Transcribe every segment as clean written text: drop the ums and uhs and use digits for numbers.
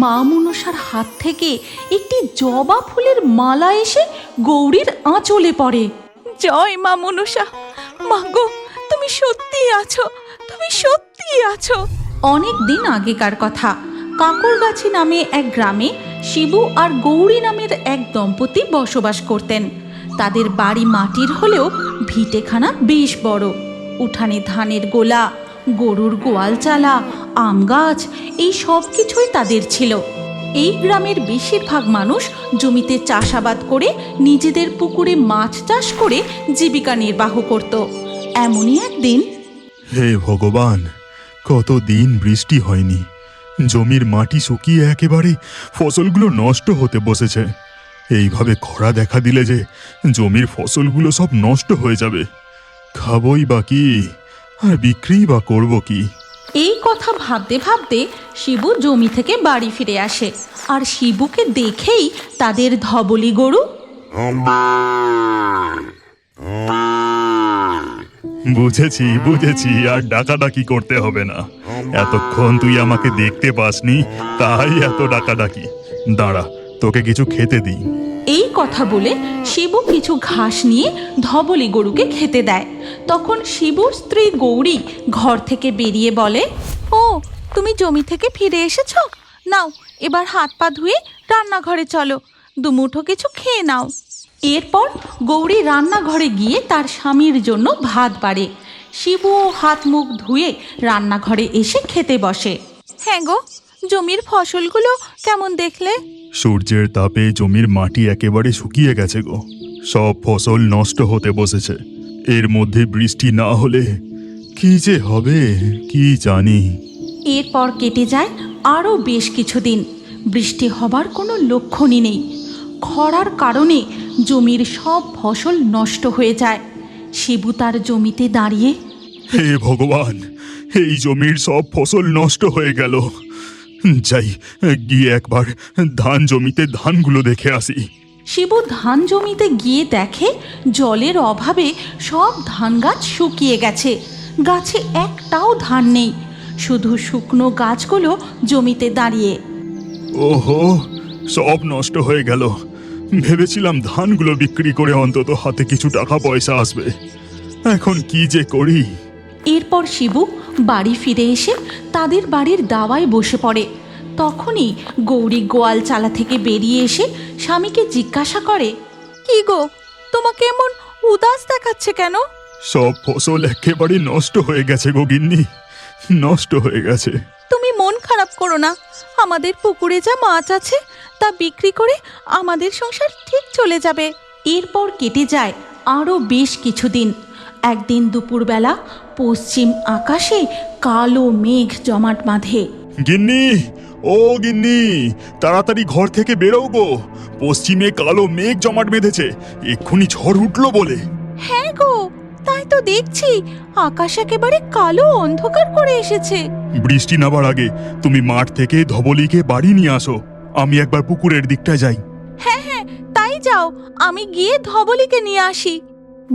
মা মনসার হাত থেকে একটি জবা ফুলের মালা এসে গৌরীর আঁচলে পড়ে। জয় মা মনসা, মা গো, তুমি সত্যিই আছো, তুমি সত্যিই আছো। অনেক দিন আগেকার কথা, কাকরগাছি নামে এক গ্রামে শিবু আর গৌরী নামের এক দম্পতি বসবাস করতেন। তাদের বাড়ি মাটির হলেও ভিটেখানা বেশ বড়। উঠানে ধানের গোলা, গরুর গোয়ালচালা, আম গাছ, এই সব কিছুই তাদের ছিল। এই গ্রামের বেশিরভাগ মানুষ জমিতে চাষাবাদ করে নিজেদের পুকুরে মাছ চাষ করে জীবিকা নির্বাহ করত। এমনই একদিন, হে ভগবান, কতদিন বৃষ্টি হয়নি, জমির মাটি শুকিয়ে একেবারে ফসলগুলো নষ্ট হতে বসেছে। এইভাবে খরা দেখা দিলে যে জমির ফসলগুলো সব নষ্ট হয়ে যাবে। খাবই বা কি আর বিক্রি বা করব কি? এই কথা ভাবতে ভাবতে শিবু জমি থেকে বাড়ি ফিরে আসে। আর শিবুকে দেখেই তাদের ধবলি গরু বুঝেছি বুঝেছি, আর ডাকাডাকি করতে হবে না। এতক্ষণ তুই আমাকে দেখতে পাসনি, তাই এত ডাকাডাকি। দাঁড়া, তোকে কিছু খেতে দিই। এই কথা বলে শিবু কিছু ঘাস নিয়ে ধবলি গরুকে খেতে দেয়। তখন শিবুর স্ত্রী গৌরী ঘর থেকে বেরিয়ে বলে, ও তুমি জমি থেকে ফিরে এসেছো? নাও, এবার হাত পা ধুয়ে রান্নাঘরে চলো, দুমুঠো কিছু খেয়ে নাও। এরপর গৌরী রান্নাঘরে গিয়ে তার স্বামীর জন্য ভাত বাড়ে। শিবুও হাত মুখ ধুয়ে রান্নাঘরে এসে খেতে বসে। হ্যাঁ গো, জমির ফসলগুলো কেমন দেখলে? সূর্যের তাপে জমির মাটি একেবারে শুকিয়ে গেছে গো। সব ফসল নষ্ট হতে বসেছে। এর মধ্যে বৃষ্টি না হলে কি যে হবে কি জানি। এরপর কেটে যায় আরও বেশ কিছুদিন। বৃষ্টি হবার কোনো লক্ষণই নেই। খরার কারণে জমির সব ফসল নষ্ট হয়ে যায়। শিবু তার জমিতে দাঁড়িয়ে, হে ভগবান, এই জমির সব ফসল নষ্ট হয়ে গেল। যাই, গিয়ে একবার ধান জমিতে ধানগুলো দেখে আসি। শিবু ধান জমিতে গিয়ে দেখে জলের অভাবে সব ধান গাছ শুকিয়ে গেছে। গাছে একটাও ধান নেই, শুধু শুকনো গাছগুলো জমিতে দাঁড়িয়ে। ওহো, সব নষ্ট হয়ে গেল। ভেবেছিলাম ধানগুলো বিক্রি করে অন্তত হাতে কিছু টাকা পয়সা আসবে। এখন কি যে করি। এরপর শিবু বাড়ি ফিরে এসে তাদের বাড়ির দাওয়ায় বসে পড়ে। তখনই গৌরী গোয়াল চালা থেকে বেরিয়ে এসে স্বামীকে জিজ্ঞাসা করে, কি গো, তোমাকে এমন উদাস দেখাচ্ছে কেন? সব ফসল একেবারে নষ্ট হয়ে গেছে গো গিন্নি, নষ্ট হয়ে গেছে। তুমি মন খারাপ করো না, আমাদের পুকুরে যা মাছ আছে তা বিক্রি করে আমাদের সংসার ঠিক চলে যাবে। এরপর কেটে যায় আরও বেশ কিছুদিন। একদিন দুপুরবেলা পশ্চিম আকাশে কালো মেঘ জমাট বাঁধে। গিন্নি, ও গিন্নি, তাড়াতাড়ি ঘর থেকে বেরো গো। পশ্চিমে কালো মেঘ জমাট বেঁধেছে, এক্ষুনি ঝড় উঠলো বলে। হ্যাঁ গো, তাই তো দেখছি, আকাশ একেবারে কালো অন্ধকার করে এসেছে। বৃষ্টি নামার আগে তুমি মাঠ থেকে ধবলিকে বাড়ি নিয়ে আসো। আমি একবার পুকুরের দিকটায় যাই। হ্যাঁ হ্যাঁ, তাই যাও, আমি গিয়ে ধবলিকে নিয়ে আসি।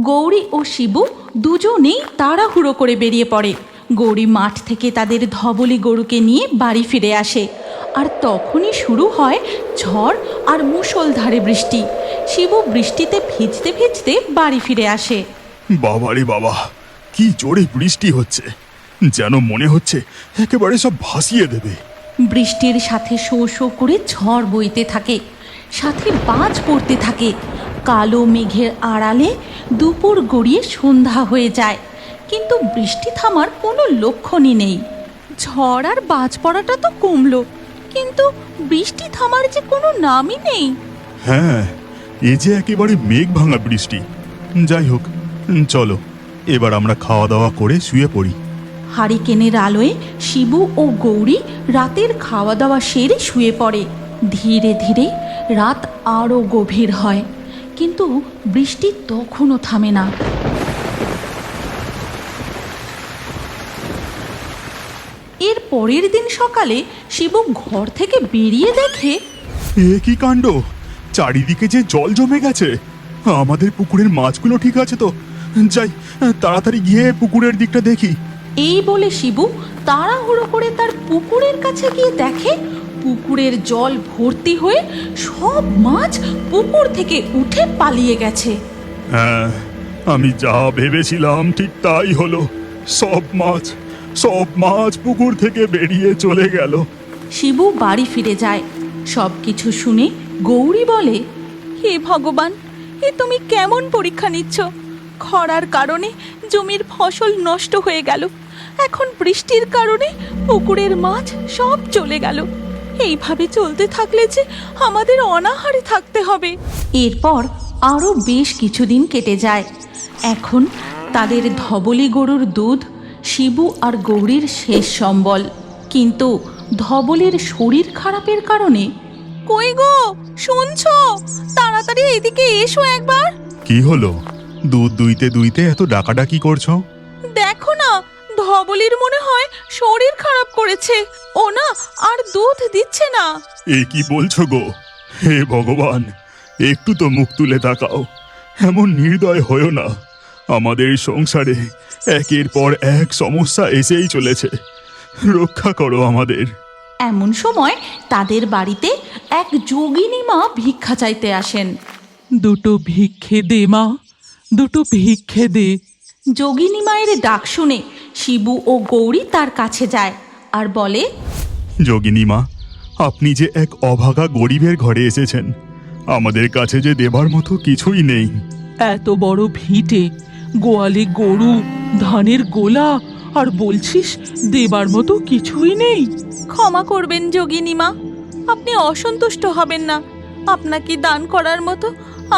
গৌরী ও শিবু দুজনেই তাড়াহুড়ো করে বেরিয়ে পড়ে। গৌরী মাঠ থেকে তাদের ধবলি গরুকে নিয়ে বাড়ি ফিরে আসে। আর তখনই শুরু হয় ঝড় আর মুষলধারে বৃষ্টি। শিবু বৃষ্টিতে ভিজতে ভিজতে বাড়ি ফিরে আসে। বাবারে বাবা, কি জোরে বৃষ্টি হচ্ছে, যেন মনে হচ্ছে একেবারে সব ভাসিয়ে দেবে। বৃষ্টির সাথে শো শো করে ঝড় বইতে থাকে, সাথে বাজ পড়তে থাকে। কালো মেঘের আড়ালে দুপুর গড়িয়ে সন্ধ্যা হয়ে যায়, কিন্তু বৃষ্টি থামার কোনো লক্ষণই নেই। ঝড় আর বাজ পড়াটা তো কমলো, কিন্তু বৃষ্টি থামার যে কোনো নামই নেই। হ্যাঁ, এ যে একেবারে মেঘ ভাঙা বৃষ্টি। যাই হোক, চলো এবার আমরা খাওয়া দাওয়া করে শুয়ে পড়ি। হারিকেনের আলোয় শিবু ও গৌরী রাতের খাওয়া দাওয়া সেরে শুয়ে পড়ে। ধীরে ধীরে রাত আরও গভীর হয়, কিন্তু বৃষ্টি তখনও থামে না। এর পরের দিন সকালে শিবু ঘর থেকে বেরিয়ে দেখে, এ কি কাণ্ড, চারিদিকে যে জল জমে গেছে। আমাদের পুকুরের মাছগুলো ঠিক আছে তো? যাই, তাড়াতাড়ি গিয়ে পুকুরের দিকটা দেখি। এই বলে শিবু তাড়াহুড়ো করে তার পুকুরের কাছে গিয়ে দেখে পুকুরের জল ভর্তি হয়ে সব মাছ পুকুর থেকে উঠে পালিয়ে গেছে। হ্যাঁ, আমি যা ভেবেছিলাম ঠিক তাই হলো। সব মাছ পুকুর থেকে বেরিয়ে চলে গেল। শিবু বাড়ি ফিরে যায়। সব কিছু শুনে গৌরী বলে, হে ভগবান, এ তুমি কেমন পরীক্ষা নিচ্ছ? খরার কারণে জমির ফসল নষ্ট হয়ে গেল, এখন বৃষ্টির কারণে পুকুরের মাছ সব চলে গেল। এইভাবে চলতে থাকলে যে আমাদের অনাহারে থাকতে হবে। এরপর আরও বেশ কিছুদিন কেটে যায়। এখন তাদের ধবলি গরুর দুধ শিবু আর গৌরীর শেষ সম্বল। কিন্তু ধবলির শরীর খারাপের কারণে, কই গো, শুনছো? তাড়াতাড়ি এদিকে এসো একবার। কি হলো? দুধ দুইতে দুইতে এত ডাকাডাকি করছো? দেখো না, ধবলির মনে হয় শরীর খারাপ করেছে, ও না আর দুধ দিচ্ছে না। এ কি বলছো গো? হে ভগবান, একটু তো মুখ তুলে তাকাও। এমন নির্দয় হয়েও না। আমাদের সংসারে একের পর এক সমস্যা এসেই চলেছে। রক্ষা করো আমাদের। এমন সময় তাদের বাড়িতে এক যোগিনী মা ভিক্ষা চাইতে আসেন। দুটো ভিক্ষে দে মা, দুটো ভিক্ষে দে। যোগিনী মায়ের ডাক শুনে শিবু ও গৌরী তার কাছে যায় আর বলে, যোগিনী মা, আপনি যে এক অভাগা গরিবের ঘরে এসেছেন, আমাদের কাছে যে দেবার মতো কিছুই নেই। এত বড় ভিটে, গোয়ালে গরু, ধানের গোলা, আর বলছিস দেবার মতো কিছুই নেই? ক্ষমা করবেন যোগিনী মা, আপনি অসন্তুষ্ট হবেন না। আপনাকে দান করার মতো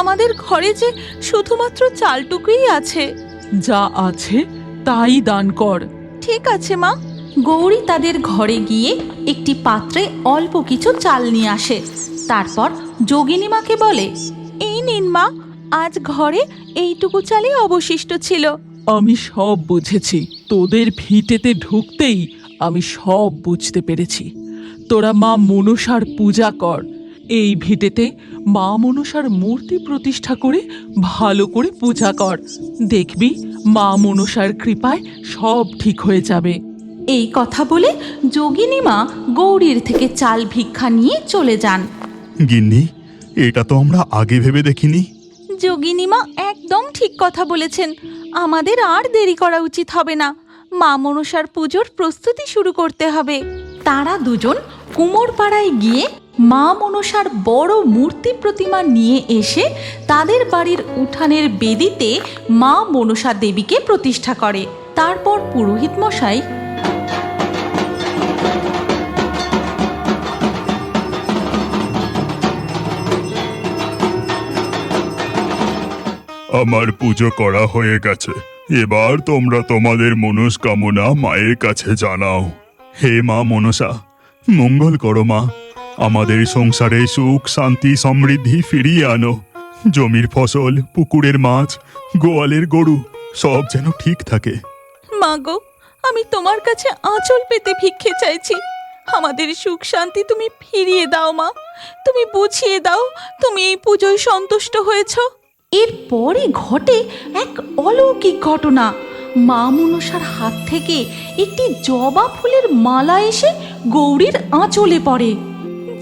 আমাদের ঘরে যে শুধুমাত্র চালটুকুই আছে। যা আছে তাই দান কর। ঠিক আছে মা। গৌরী তাদের ঘরে গিয়ে একটি পাত্রে অল্প কিছু চাল নিয়ে আসে। তারপর যোগিনী মাকে বলে, এই নিন মা, আজ ঘরে এইটুকু চালই অবশিষ্ট ছিল। আমি সব বুঝেছি, তোদের ভিটেতে ঢুকতেই আমি সব বুঝতে পেরেছি। তোরা মা মনসার পূজা কর। এই ভিটেতে মা মনসার মূর্তি প্রতিষ্ঠা করে ভালো করে পূজা কর। দেখবি মা মনসার কৃপায় সব ঠিক হয়ে যাবে। এই কথা বলে যোগিনী মা গৌরীর থেকে চাল ভিক্ষা নিয়ে চলে যান। গিন্নি, এটা তো আমরা আগে ভেবে দেখিনি। যোগিনী মা একদম ঠিক কথা বলেছেন। আমাদের আর দেরি করা উচিত হবে না। মা মনসার পুজোর প্রস্তুতি শুরু করতে হবে। তারা দুজন কুমোরপাড়ায় গিয়ে মা মনসার বড় মূর্তি প্রতিমা নিয়ে এসে তাদের বাড়ির উঠানের বেদিতে মা মনসা দেবীকে প্রতিষ্ঠা করে। তারপর পুরোহিত মশাই আমার পুজো করা হয়ে গেছে। এবার তোমরা তোমাদের মনস্কামনা মায়ের কাছে জানাও। হে মা মনসা, মঙ্গল করো মা। আমাদের সংসারে সুখ, শান্তি, সমৃদ্ধি ফিরিয়ে আনো। জমির ফসল, পুকুরের মাছ, গোয়ালের গরু সব যেন ঠিক থাকে। মা গো, আমি তোমার কাছে আঁচল পেতে ভিক্ষে চাইছি। আমাদের সুখ শান্তি তুমি ফিরিয়ে দাও মা। তুমি বুঝিয়ে দাও তুমি এই পুজোয় সন্তুষ্ট হয়েছ। এরপরই ঘটে এক অলৌকিক ঘটনা। মা মনসার হাত থেকে একটি জবা ফুলের মালা এসে গৌরীর আঁচলে পড়ে।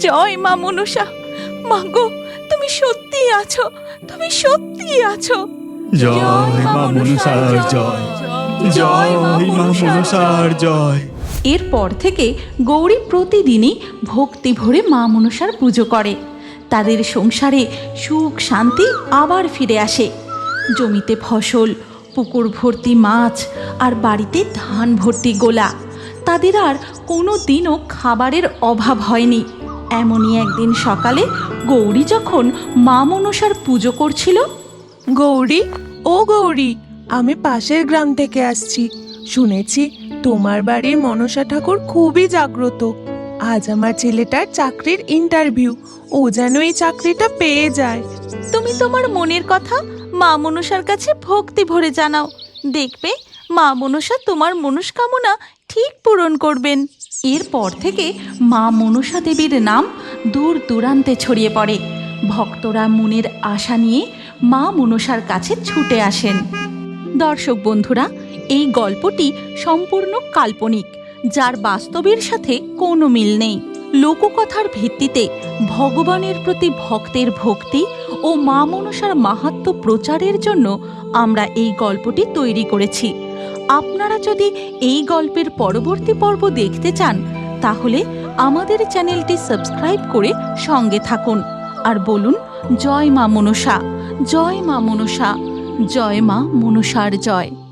জয় মা মনসা। মা গো, তুমি সত্যিই আছো, তুমি সত্যিই আছো। জয় মা মনসার জয়, জয় মা মনসার জয়। এরপর থেকে গৌরী প্রতিদিনই ভক্তি ভরে মা মনসার পুজো করে। তাদের সংসারে সুখ শান্তি আবার ফিরে আসে। জমিতে ফসল, পুকুর ভর্তি মাছ আর বাড়িতে ধান ভর্তি গোলা। তাদের আর কোনো দিনও খাবারের অভাব হয়নি। এমনই একদিন সকালে গৌরী যখন মা মনসার পুজো করছিল, গৌরী, ও গৌরী, আমি পাশের গ্রাম থেকে আসছি। শুনেছি তোমার বাড়ির মনসা ঠাকুর খুবই জাগ্রত। আজ আমার ছেলেটার চাকরির ইন্টারভিউ, ও যেন এই চাকরিটা পেয়ে যায়। তুমি তোমার মনের কথা মা মনসার কাছে ভক্তি ভরে জানাও। দেখবে মা মনসা তোমার মনস্কামনা ঠিক পূরণ করবেন। এরপর থেকে মা মনসা দেবীর নাম দূর দূরান্তে ছড়িয়ে পড়ে। ভক্তরা মনের আশা নিয়ে মা মনসার কাছে ছুটে আসেন। দর্শক বন্ধুরা, এই গল্পটি সম্পূর্ণ কাল্পনিক, যার বাস্তবের সাথে কোনো মিল নেই। লোককথার ভিত্তিতে ভগবানের প্রতি ভক্তের ভক্তি ও মা মনসার মাহাত্ম্য প্রচারের জন্য আমরা এই গল্পটি তৈরি করেছি। আপনারা যদি এই গল্পের পরবর্তী পর্ব দেখতে চান তাহলে আমাদের চ্যানেলটি সাবস্ক্রাইব করে সঙ্গে থাকুন আর বলুন জয় মা মনসা, জয় মা মনসা, জয় মা মনসার জয়।